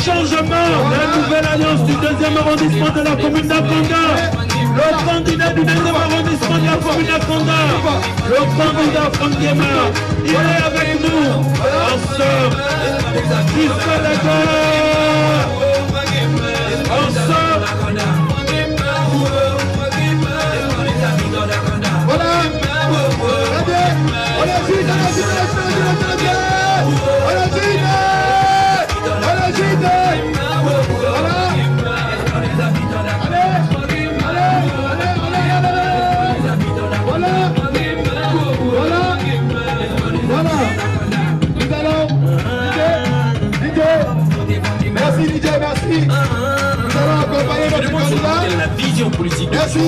changement, la nouvelle alliance du 2e arrondissement de la commune d'Akonda. Le candidat du 2e arrondissement de la commune d'Akonda, le candidat Franck Guémard, il est avec nous. Ensemble, jusqu'à d'accord. Ensemble. Voilà. On a gîte, merci DJ, merci. Nous allons accompagner notre candidat. Quelle est la vision politique de Merci.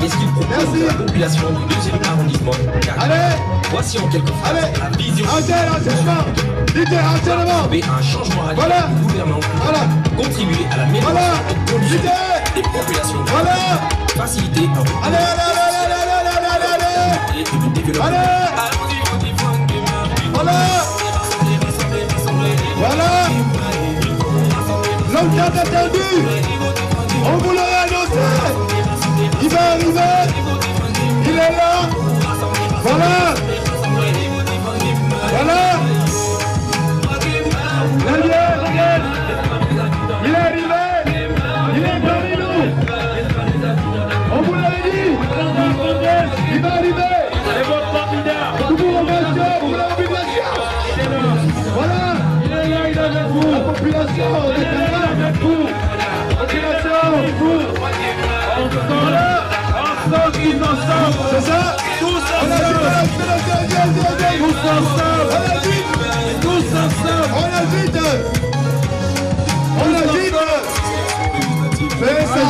Qu'est-ce qu'il propose à la population du 2e arrondissement? Allez. Voici en quelques phrases la vision Enchaînement. DJ, enchaînement. un changement radical Voilà. du gouvernement. Voilà. Contribuer à l'amélioration Voilà. des conditions DJ. des populations. Voilà. Faciliter un retour Allez, allez, allez, allez, allez, allez. et du développement. Voilà. Voilà. L'homme tant attendu. On vous l'a annoncé. Il va arriver. Il est là. Voilà. Voilà. Regarde. Il est arrivé. Il est parmi nous. On vous l'avait dit. Il va arriver. C'est votre candidat. Pour la population. Voilà. Il est là, il est avec vous. La population. Il est là avec vous. Population. Voilà. Ensemble, tous ensemble. C'est ça. Tous On a ensemble. Tous ensemble. Tous ensemble. On agite. On agite. Fais ça.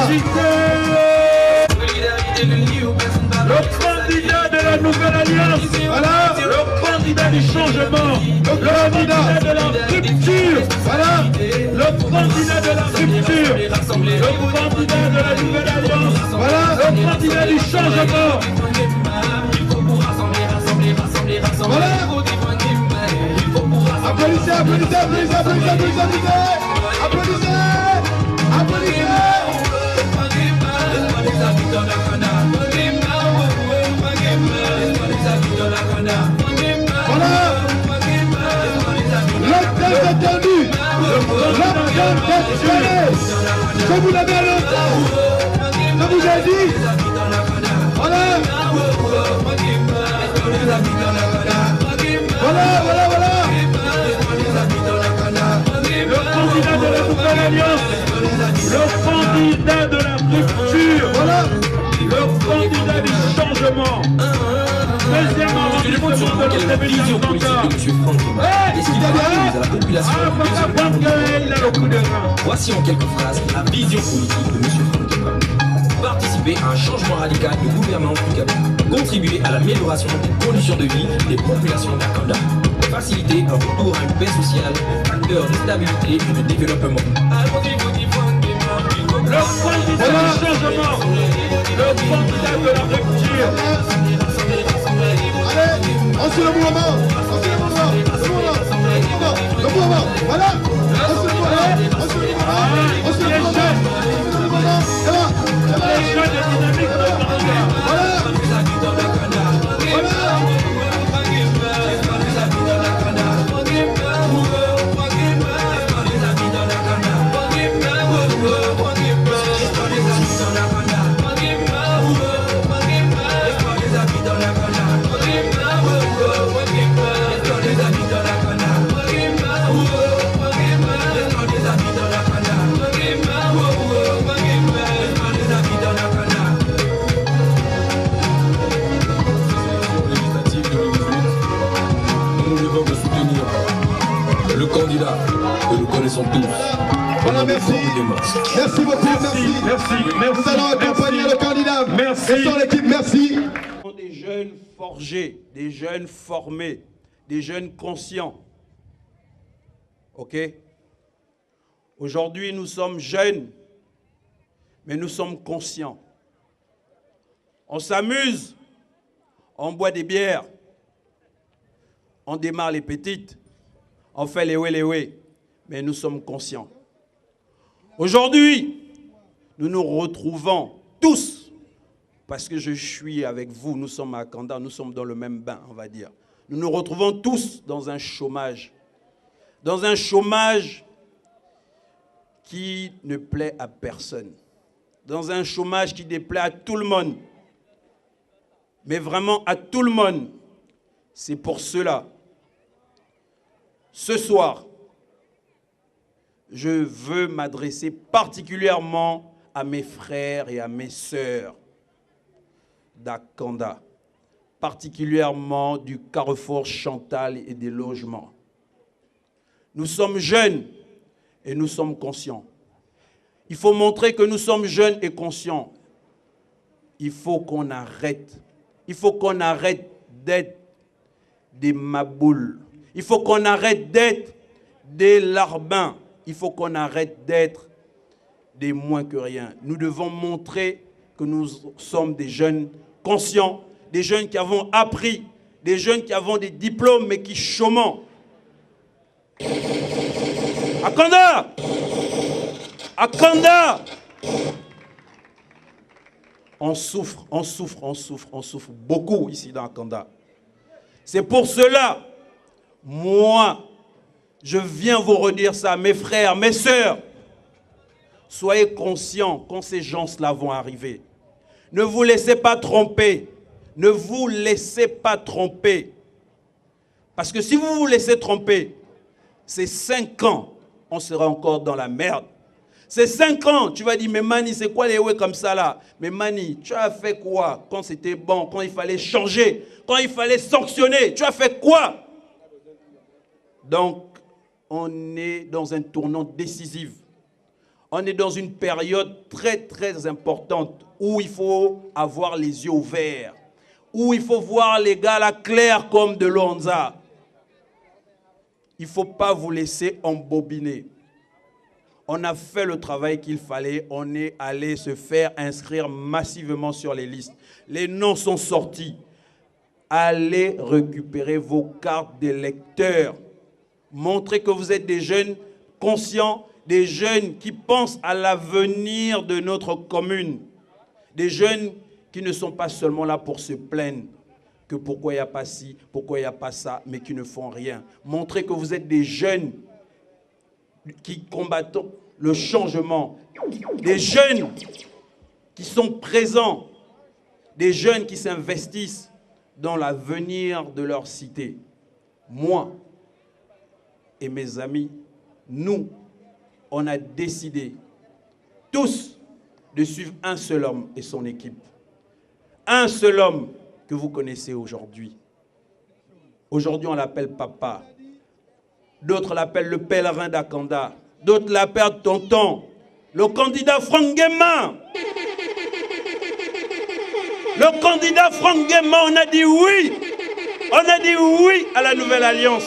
Le candidat de la nouvelle alliance. Voilà. Le candidat du changement. Le candidat de la rupture. Voilà. Le candidat de la rupture. Le candidat de la nouvelle alliance. Voilà. Le candidat du changement. Voilà. Applaudissez, applaudissez, applaudissez, applaudissez, applaudissez, applaudissez, applaudissez. Voilà. L'homme attendu. L'homme espéré. Je vous l'avais annoncé. Je vous ai dit. Voilà. Voilà, voilà, voilà. Le candidat de la nouvelle alliance. Le candidat de la rupture. Voilà. Le candidat du changement. Deuxième Je demande arrondissement surtout de quelle est la vision politique de M. Franck Guémard. Qu'est-ce qu'il propose à la population du 2e arrondissement? Voici en quelques phrases la vision politique de M. Franck Guémard. Participer à un changement radical de gouvernement applicable. Contribuer à l'amélioration des conditions de vie des populations d'Akonda. Faciliter un retour à une paix sociale, facteur de stabilité et de développement. Le candidat du changement. Le candidat de la rupture. Allez, on suit le mouvement. On suit le mouvement. Le mouvement. Le mouvement. Voilà. On suit le mouvement. On suit le mouvement. On suit le mouvement. On suit le mouvement. C'est là. C'est là. Les jeunes et dynamiques de Canada. Voilà. Voilà. Le candidat que nous connaissons tous. Voilà, merci. Merci beaucoup, merci. Nous allons accompagner le candidat. Merci. Quelle sont l'équipe? Merci. Des jeunes forgés, des jeunes formés, des jeunes conscients. Ok? Aujourd'hui, nous sommes jeunes, mais nous sommes conscients. On s'amuse, on boit des bières, on démarre les petites, on fait les ouais, mais nous sommes conscients. Aujourd'hui, nous nous retrouvons tous, parce que je suis avec vous, nous sommes à Kanda, nous sommes dans le même bain, on va dire. Nous nous retrouvons tous dans un chômage qui ne plaît à personne, dans un chômage qui déplaît à tout le monde, mais vraiment à tout le monde. C'est pour cela, ce soir, je veux m'adresser particulièrement à mes frères et à mes sœurs d'Akanda, particulièrement du Carrefour Chantal et des logements. Nous sommes jeunes et nous sommes conscients. Il faut montrer que nous sommes jeunes et conscients. Il faut qu'on arrête. Il faut qu'on arrête d'être des maboules. Il faut qu'on arrête d'être des larbins. Il faut qu'on arrête d'être des moins que rien. Nous devons montrer que nous sommes des jeunes conscients, des jeunes qui avons appris, des jeunes qui avons des diplômes mais qui chôment. Akanda! Akanda! On souffre beaucoup ici dans Akanda. C'est pour cela, moi, je viens vous redire ça, mes frères, mes sœurs. Soyez conscients quand ces gens-là vont arriver. Ne vous laissez pas tromper. Ne vous laissez pas tromper. Parce que si vous vous laissez tromper, c'est 5 ans, on sera encore dans la merde. C'est 5 ans, tu vas dire, mais Mani, c'est quoi les ouais comme ça là? Mais Mani, tu as fait quoi quand c'était bon, quand il fallait changer, quand il fallait sanctionner? Tu as fait quoi? Donc, on est dans un tournant décisif. On est dans une période très, très importante où il faut avoir les yeux ouverts, où il faut voir les gars là clairs comme de l'Onza. Il ne faut pas vous laisser embobiner. On a fait le travail qu'il fallait. On est allé se faire inscrire massivement sur les listes. Les noms sont sortis. Allez récupérer vos cartes d'électeurs. Montrez que vous êtes des jeunes conscients, des jeunes qui pensent à l'avenir de notre commune. Des jeunes qui ne sont pas seulement là pour se plaindre que pourquoi il n'y a pas ci, pourquoi il n'y a pas ça, mais qui ne font rien. Montrez que vous êtes des jeunes qui combattent le changement, des jeunes qui sont présents, des jeunes qui s'investissent dans l'avenir de leur cité. Moi et mes amis, nous, on a décidé tous de suivre un seul homme et son équipe. Un seul homme que vous connaissez aujourd'hui. Aujourd'hui, on l'appelle papa. D'autres l'appellent le pèlerin d'Akanda. D'autres l'appellent tonton. Le candidat Franck Guéma. Le candidat Franck Guéma, on a dit oui. On a dit oui à la nouvelle alliance.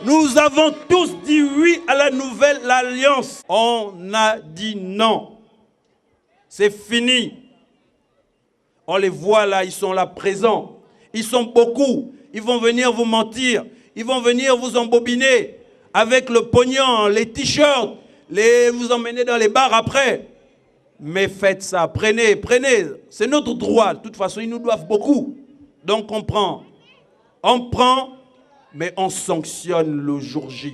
Nous avons tous dit oui à la nouvelle alliance. On a dit non. C'est fini. On les voit là, ils sont là présents. Ils sont beaucoup. Ils vont venir vous mentir. Ils vont venir vous embobiner avec le pognon, les t-shirts, vous emmener dans les bars après. Mais faites ça, prenez. C'est notre droit. De toute façon, ils nous doivent beaucoup. Donc on prend. On prend, mais on sanctionne le jour J.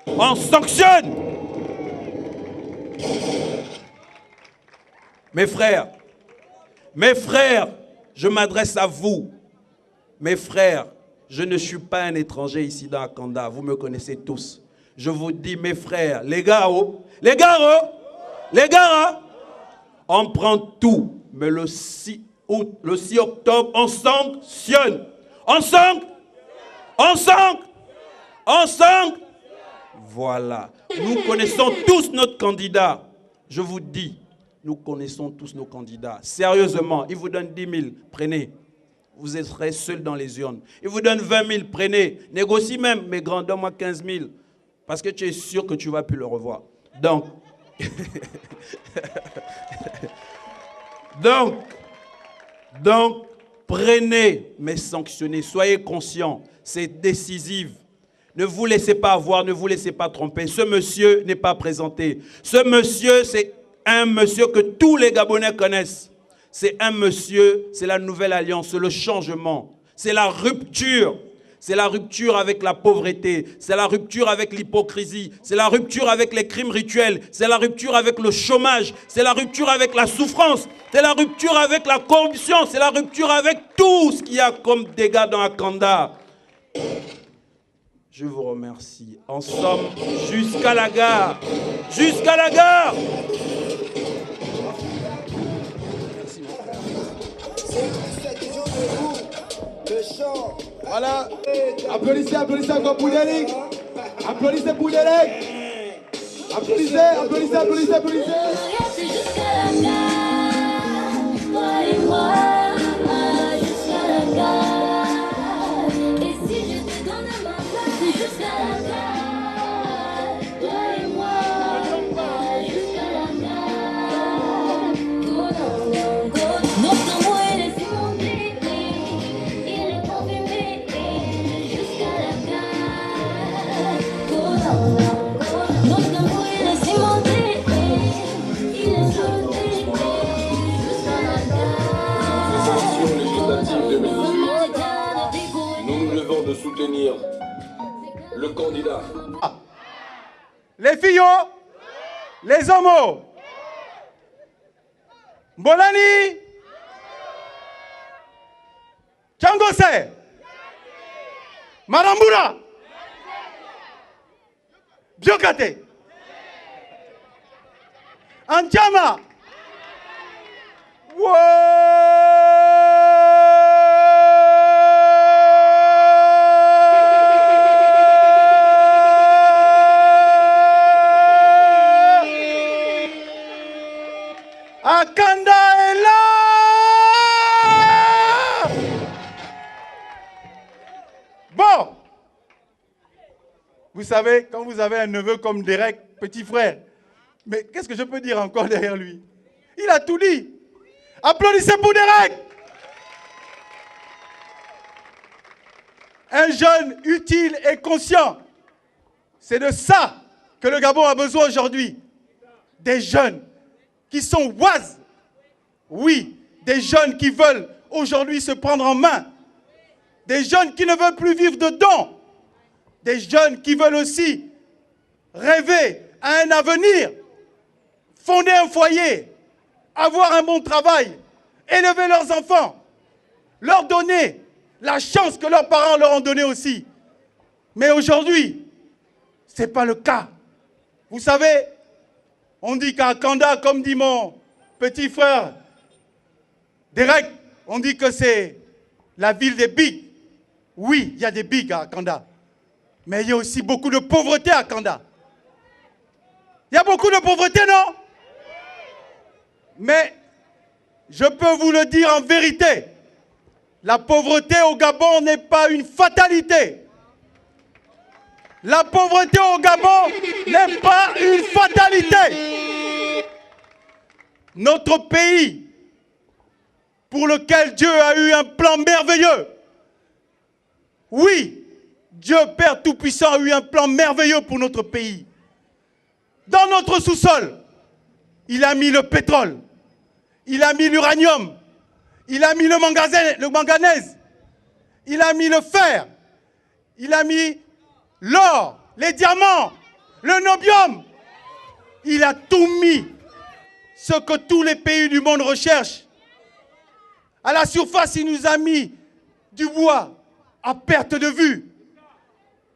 On sanctionne. Mes frères, je m'adresse à vous. Mes frères, je ne suis pas un étranger ici dans Akanda. Vous me connaissez tous. Je vous dis, mes frères, les gars, on prend tout. Mais le 6 octobre, on sanctionne. Voilà. Nous connaissons tous notre candidat. Je vous dis, nous connaissons tous nos candidats. Sérieusement, ils vous donnent 10 000, prenez. Vous serez seul dans les urnes. Ils vous donnent 20 000, prenez. Négocie même, mais grand, donne-moi 15 000. Parce que tu es sûr que tu ne vas plus le revoir. Donc, prenez, mais sanctionnez. Soyez conscients, c'est décisif. Ne vous laissez pas avoir, ne vous laissez pas tromper. Ce monsieur n'est pas présenté. Ce monsieur, c'est un monsieur que tous les Gabonais connaissent. C'est un monsieur, c'est la nouvelle alliance, c'est le changement, c'est la rupture. C'est la rupture avec la pauvreté, c'est la rupture avec l'hypocrisie, c'est la rupture avec les crimes rituels, c'est la rupture avec le chômage, c'est la rupture avec la souffrance, c'est la rupture avec la corruption, c'est la rupture avec tout ce qu'il y a comme dégâts dans Akanda. Je vous remercie. En somme, jusqu'à la gare. Jusqu'à la gare. Voilà. Applaudissez, applaudissez encore pour Derek. Applaudissez pour Derek. Applaudissez, applaudissez, applaudissez, applaudissez. De soutenir le candidat. Les filles, les homos, Bolani, Tchangose, Marambura, Biokate, Anchama, Akanda est là. Bon, vous savez, quand vous avez un neveu comme Derek, petit frère, mais qu'est-ce que je peux dire encore derrière lui? Il a tout dit. Applaudissez pour Derek. Un jeune utile et conscient. C'est de ça que le Gabon a besoin aujourd'hui. Des jeunes qui sont wise. Oui, des jeunes qui veulent aujourd'hui se prendre en main. Des jeunes qui ne veulent plus vivre de dons. Des jeunes qui veulent aussi rêver à un avenir, fonder un foyer, avoir un bon travail, élever leurs enfants, leur donner la chance que leurs parents leur ont donnée aussi. Mais aujourd'hui, ce n'est pas le cas. Vous savez, on dit qu'à Kanda, comme dit mon petit frère Derek, on dit que c'est la ville des bigs. Oui, il y a des bigs à Kanda. Mais il y a aussi beaucoup de pauvreté à Kanda. Il y a beaucoup de pauvreté, non? Mais je peux vous le dire en vérité, la pauvreté au Gabon n'est pas une fatalité. La pauvreté au Gabon n'est pas une fatalité. Notre pays, pour lequel Dieu a eu un plan merveilleux. Oui, Dieu Père Tout-Puissant a eu un plan merveilleux pour notre pays. Dans notre sous-sol, il a mis le pétrole, il a mis l'uranium, il a mis le manganèse, il a mis le fer, il a mis l'or, les diamants, le nobium. Il a tout mis, ce que tous les pays du monde recherchent. À la surface, il nous a mis du bois à perte de vue.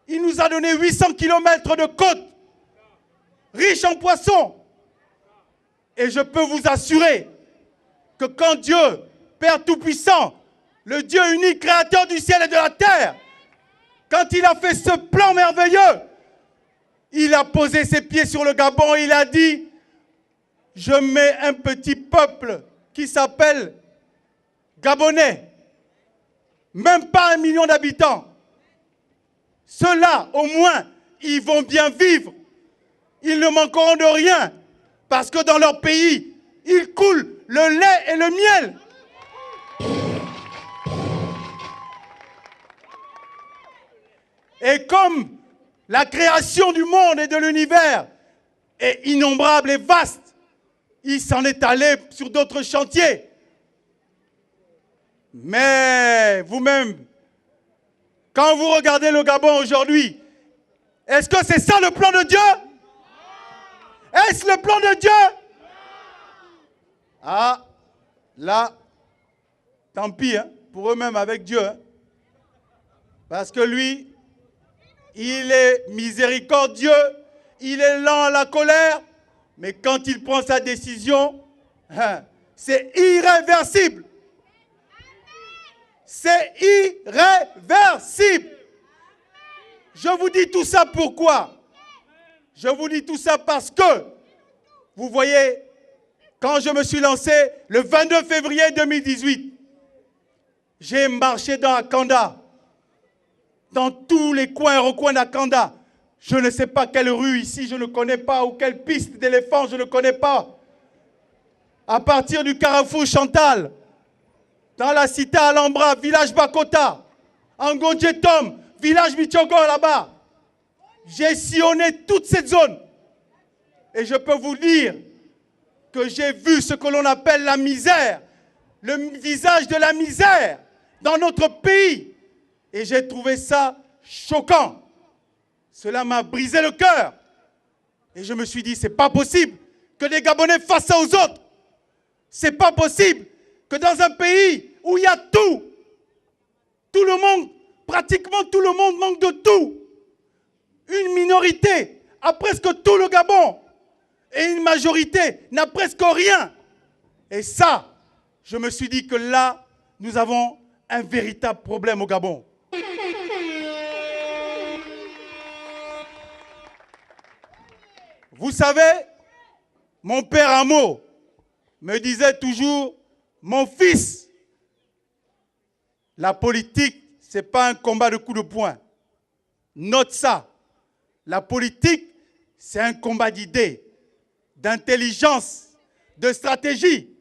Il nous a donné 800 km de côte, riche en poissons. Et je peux vous assurer que quand Dieu, Père Tout-Puissant, le Dieu unique, créateur du ciel et de la terre, quand il a fait ce plan merveilleux, il a posé ses pieds sur le Gabon et il a dit, je mets un petit peuple qui s'appelle Gabonais, même pas 1 million d'habitants. Ceux-là, au moins, ils vont bien vivre. Ils ne manqueront de rien, parce que dans leur pays, il coule le lait et le miel. Et comme La création du monde et de l'univers est innombrable et vaste. Il s'en est allé sur d'autres chantiers. Mais vous-même, quand vous regardez le Gabon aujourd'hui, est-ce que c'est ça le plan de Dieu? Est-ce le plan de Dieu? Ah, là, tant pis, hein, pour eux-mêmes avec Dieu. Hein. Parce que lui, il est miséricordieux, il est lent à la colère, mais quand il prend sa décision, hein, c'est irréversible. C'est irréversible. Je vous dis tout ça pourquoi? Je vous dis tout ça parce que, vous voyez, quand je me suis lancé le 22 février 2018, j'ai marché dans Akanda, dans tous les coins et recoins d'Akanda. Je ne sais pas quelle rue ici, je ne connais pas, ou quelle piste d'éléphant, je ne connais pas. À partir du carrefour Chantal, dans la cité Alhambra, village Bakota, en Ngodjetom, village Michogo là-bas. J'ai sillonné toute cette zone. Et je peux vous dire que j'ai vu ce que l'on appelle la misère, le visage de la misère dans notre pays. Et j'ai trouvé ça choquant. Cela m'a brisé le cœur. Et je me suis dit, c'est pas possible que les Gabonais fassent ça aux autres. C'est pas possible que dans un pays où il y a tout le monde, pratiquement tout le monde manque de tout. Une minorité a presque tout le Gabon et une majorité n'a presque rien. Et ça, je me suis dit que là, nous avons un véritable problème au Gabon. Vous savez, mon père Amo me disait toujours, mon fils, la politique, ce n'est pas un combat de coups de poing. Note ça. La politique, c'est un combat d'idées, d'intelligence, de stratégie.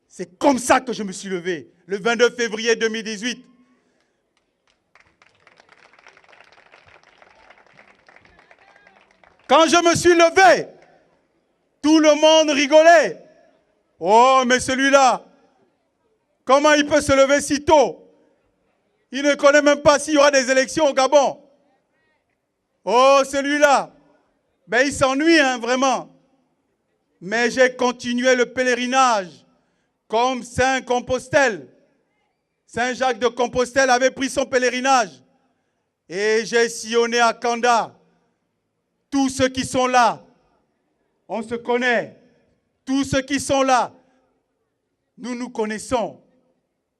C'est comme ça que je me suis levé, le 22 février 2018. Quand je me suis levé, tout le monde rigolait. Oh, mais celui-là, comment il peut se lever si tôt? Il ne connaît même pas s'il y aura des élections au Gabon. Oh, celui-là, ben il s'ennuie, hein, vraiment. Mais j'ai continué le pèlerinage comme Saint Compostelle. Saint Jacques de Compostelle avait pris son pèlerinage. Et j'ai sillonné à Kanda. Tous ceux qui sont là, on se connaît. Tous ceux qui sont là, nous nous connaissons.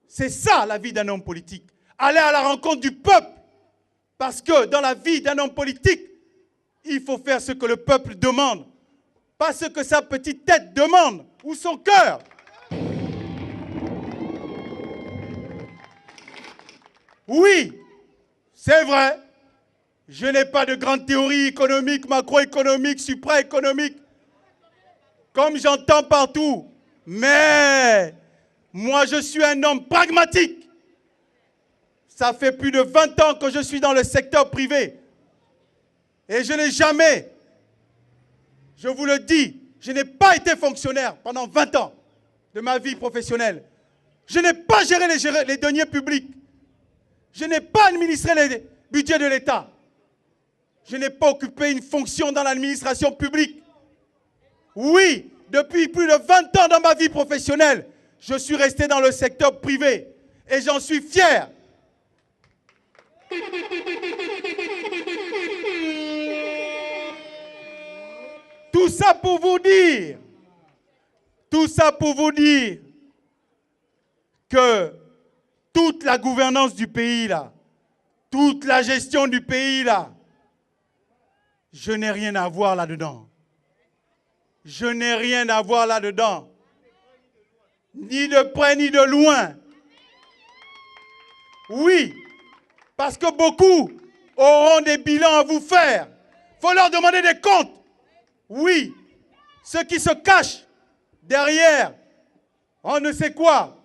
C'est ça la vie d'un homme politique. Aller à la rencontre du peuple. Parce que dans la vie d'un homme politique, il faut faire ce que le peuple demande. Pas ce que sa petite tête demande ou son cœur. Oui, c'est vrai. Je n'ai pas de grande théorie économique, macroéconomique, supraéconomique, comme j'entends partout. Mais moi, je suis un homme pragmatique. Ça fait plus de 20 ans que je suis dans le secteur privé. Et je n'ai jamais, je vous le dis, je n'ai pas été fonctionnaire pendant 20 ans de ma vie professionnelle. Je n'ai pas géré les deniers publics. Je n'ai pas administré les budgets de l'État. Je n'ai pas occupé une fonction dans l'administration publique. Oui, depuis plus de 20 ans dans ma vie professionnelle, je suis resté dans le secteur privé. Et j'en suis fier. Tout ça pour vous dire que toute la gouvernance du pays là, toute la gestion du pays là, je n'ai rien à voir là-dedans. Je n'ai rien à voir là-dedans. Ni de près ni de loin. Oui, parce que beaucoup auront des bilans à vous faire. Il faut leur demander des comptes. Oui, ceux qui se cachent derrière, on ne sait quoi.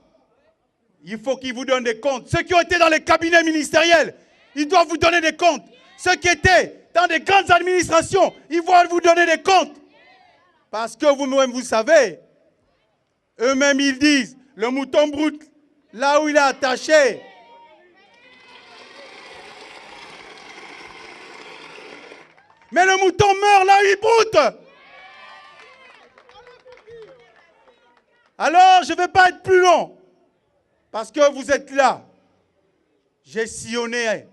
Il faut qu'ils vous donnent des comptes. Ceux qui ont été dans les cabinets ministériels, ils doivent vous donner des comptes. Ceux qui étaient dans des grandes administrations, ils vont vous donner des comptes. Parce que vous-même, vous savez, eux-mêmes, ils disent, le mouton brut, là où il est attaché, mais le mouton meurt là où il broute. Alors, je ne vais pas être plus long, parce que vous êtes là. J'ai sillonné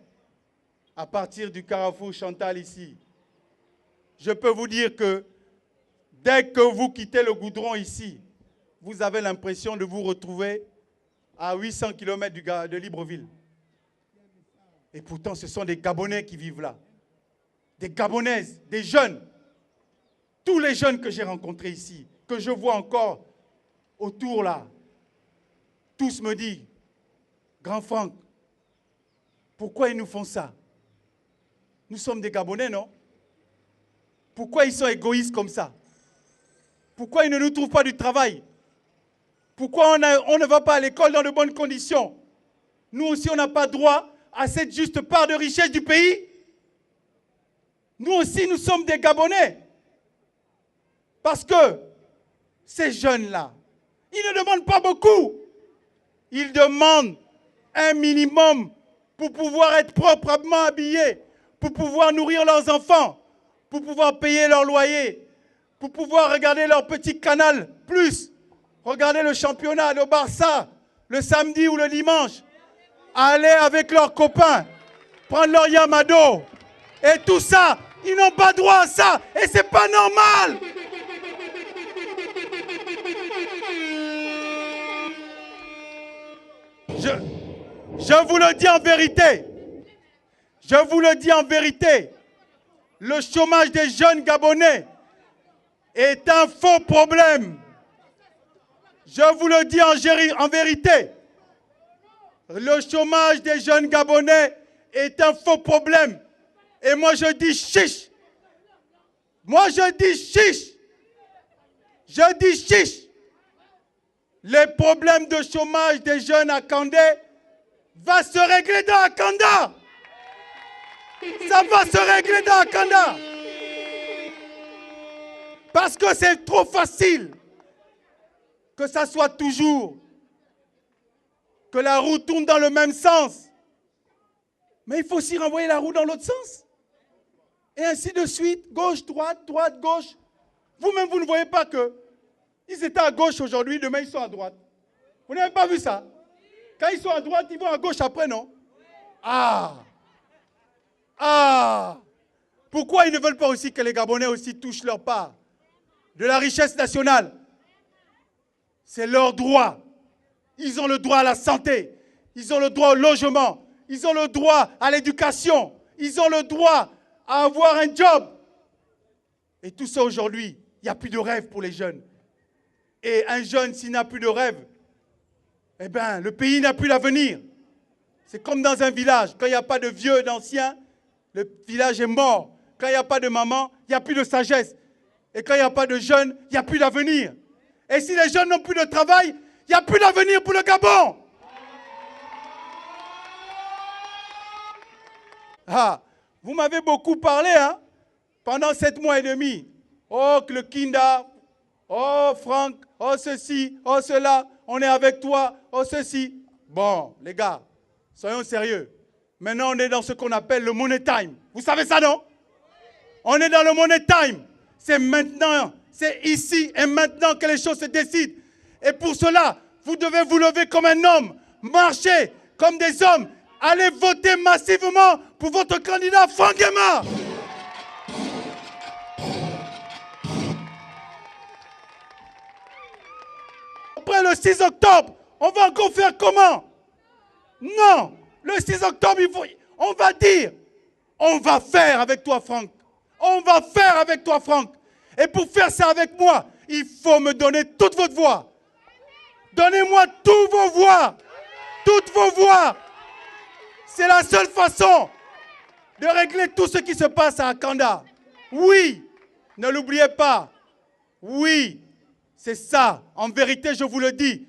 à partir du carrefour Chantal ici. Je peux vous dire que dès que vous quittez le goudron ici, vous avez l'impression de vous retrouver à 800 km de Libreville. Et pourtant, ce sont des Gabonais qui vivent là. Des Gabonaises, des jeunes. Tous les jeunes que j'ai rencontrés ici, que je vois encore autour là, tous me disent, Grand Franck, pourquoi ils nous font ça? Nous sommes des Gabonais, non? Pourquoi ils sont égoïstes comme ça? Pourquoi ils ne nous trouvent pas du travail? Pourquoi on ne va pas à l'école dans de bonnes conditions? Nous aussi, on n'a pas droit à cette juste part de richesse du pays. Nous aussi, nous sommes des Gabonais. Parce que ces jeunes-là, ils ne demandent pas beaucoup. Ils demandent un minimum pour pouvoir être proprement habillés, pour pouvoir nourrir leurs enfants, pour pouvoir payer leur loyer, pour pouvoir regarder leur petit canal plus, regarder le championnat, le Barça, le samedi ou le dimanche, aller avec leurs copains, prendre leur Yamado. Et tout ça, ils n'ont pas droit à ça. Et c'est pas normal. Je vous le dis en vérité. Je vous le dis en vérité. Le chômage des jeunes Gabonais est un faux problème. Je vous le dis en vérité. Le chômage des jeunes Gabonais est un faux problème. Et moi je dis chiche. Moi je dis chiche. Je dis chiche. Les problèmes de chômage des jeunes à Kandé va se régler dans Akanda. Ça va se régler dans Akanda. Parce que c'est trop facile que ça soit toujours, que la roue tourne dans le même sens. Mais il faut aussi renvoyer la roue dans l'autre sens. Et ainsi de suite, gauche, droite, droite, gauche. Vous-même, vous ne voyez pas que ils étaient à gauche aujourd'hui, demain ils sont à droite. Vous n'avez pas vu ça? Quand ils sont à droite, ils vont à gauche après, non? Ah! Ah! Pourquoi ils ne veulent pas aussi que les Gabonais aussi touchent leur part de la richesse nationale? C'est leur droit. Ils ont le droit à la santé. Ils ont le droit au logement. Ils ont le droit à l'éducation. Ils ont le droit à avoir un job. Et tout ça aujourd'hui, il n'y a plus de rêve pour les jeunes. Et un jeune, s'il n'a plus de rêve, eh bien, le pays n'a plus d'avenir. C'est comme dans un village. Quand il n'y a pas de vieux, d'anciens, le village est mort. Quand il n'y a pas de maman, il n'y a plus de sagesse. Et quand il n'y a pas de jeunes, il n'y a plus d'avenir. Et si les jeunes n'ont plus de travail, il n'y a plus d'avenir pour le Gabon. Ah, vous m'avez beaucoup parlé, hein, pendant 7 mois et demi. Oh, que le Kinda, oh, Franck, oh, ceci, oh, cela, on est avec toi, oh, ceci. Bon, les gars, soyons sérieux. Maintenant, on est dans ce qu'on appelle le money time. Vous savez ça, non? On est dans le money time. C'est maintenant, c'est ici et maintenant que les choses se décident. Et pour cela, vous devez vous lever comme un homme, marcher comme des hommes, allez voter massivement pour votre candidat Franck Guéma. Après le 6 octobre, on va encore faire comment? Non, le 6 octobre, on va dire, on va faire avec toi Franck. On va faire avec toi Franck. Et pour faire ça avec moi, il faut me donner toute votre voix. Donnez-moi toutes vos voix. Toutes vos voix. C'est la seule façon de régler tout ce qui se passe à Akanda. Oui, ne l'oubliez pas. Oui, c'est ça. En vérité, je vous le dis.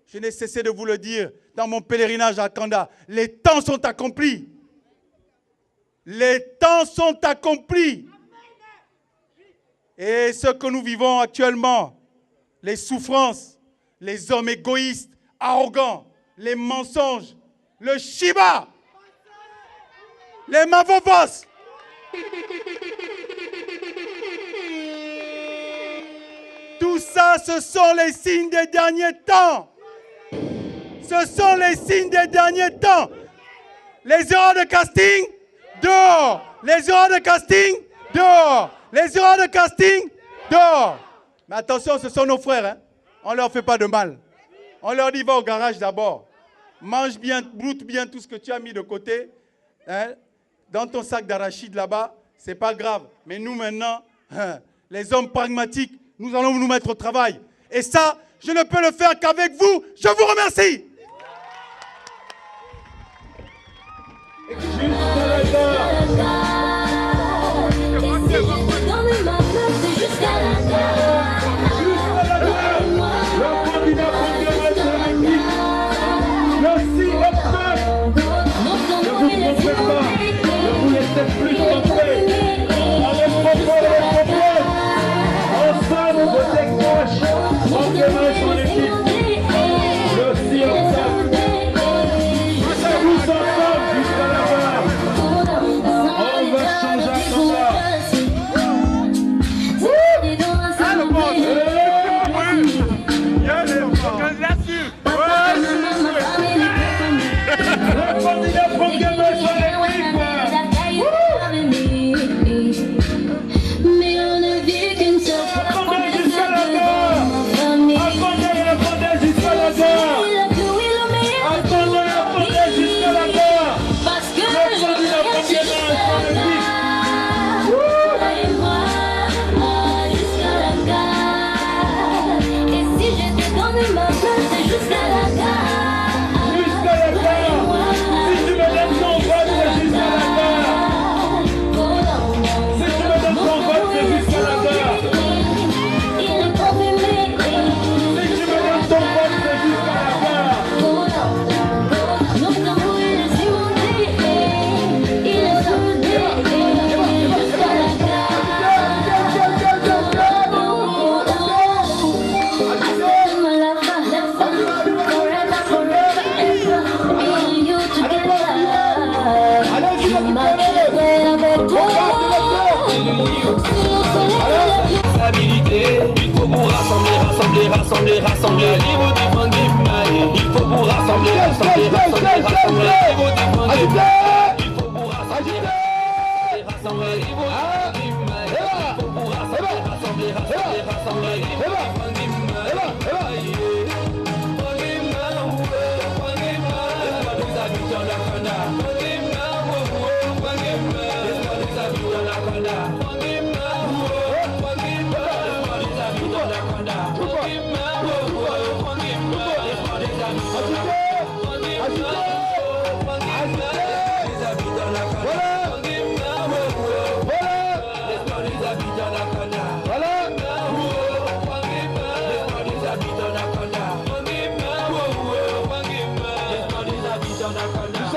Je n'ai cessé de vous le dire dans mon pèlerinage à Akanda. Les temps sont accomplis. Les temps sont accomplis. Et ce que nous vivons actuellement, les souffrances, les hommes égoïstes, arrogants, les mensonges, le Shiba, les Mavovos, tout ça, ce sont les signes des derniers temps. Ce sont les signes des derniers temps. Les erreurs de casting, dehors. Les erreurs de casting, dehors. Les erreurs de casting, dehors. Mais attention, ce sont nos frères. Hein? On ne leur fait pas de mal. On leur dit, va au garage d'abord. Mange bien, broute bien tout ce que tu as mis de côté. Hein? Dans ton sac d'arachide là-bas, ce n'est pas grave. Mais nous maintenant, hein, les hommes pragmatiques, nous allons nous mettre au travail. Et ça, je ne peux le faire qu'avec vous. Je vous remercie. Rassembler, il faut vous rassembler, rassembler, rassembler, rassembler, il faut vous rassembler, rassembler,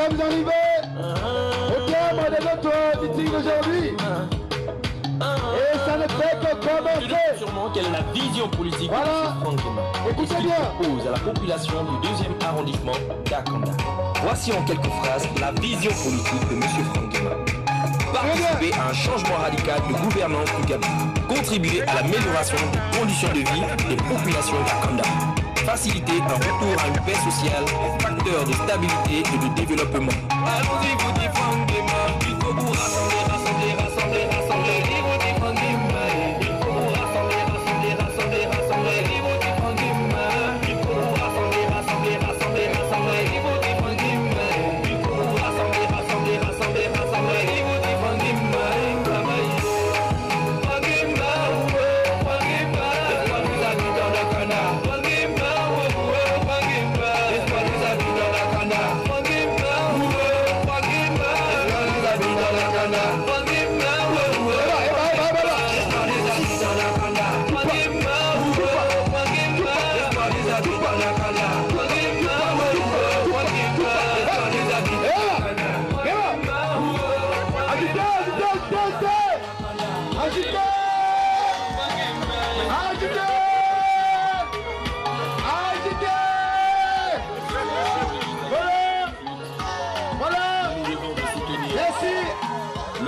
sommes arrivés au terme de notre meeting d'aujourd'hui. Et ça ne fait que commencer. Sûrement quelle est la vision politique voilà. de Franck Dima. Écoutez bien. Propose à la population du 2e arrondissement d'Akanda. Voici en quelques phrases la vision politique de M. Franck Dima. Participer à un changement radical de gouvernance du Gabon. Contribuer à l'amélioration des conditions de vie des populations d'Akanda. Faciliter un retour à une paix sociale, facteur de stabilité et de développement. Allons-y, vous dites Franck Dima. Il faut vous rassembler, rassembler, rassembler, rassembler. Il vous dit Franck Dima. Il faut vous rassembler, rassembler, rassembler, rassembler. Il vous dit Franck Dima. Il faut vous rassembler, rassembler, rassembler, rassembler. Il vous dit Franck Dima. Il faut vous rassembler, rassembler, rassembler, rassembler. Il vous dit Franck Dima. Franck Dima, Franck Dima. Laisse-moi nous habiter dans le canard. Franck Dima, laisse-moi nous habiter dans le canard. Franck Dima, laisse-moi nous habiter dans le canard.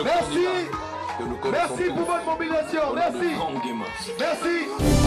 Merci. Merci pour votre mobilisation. Merci. Merci.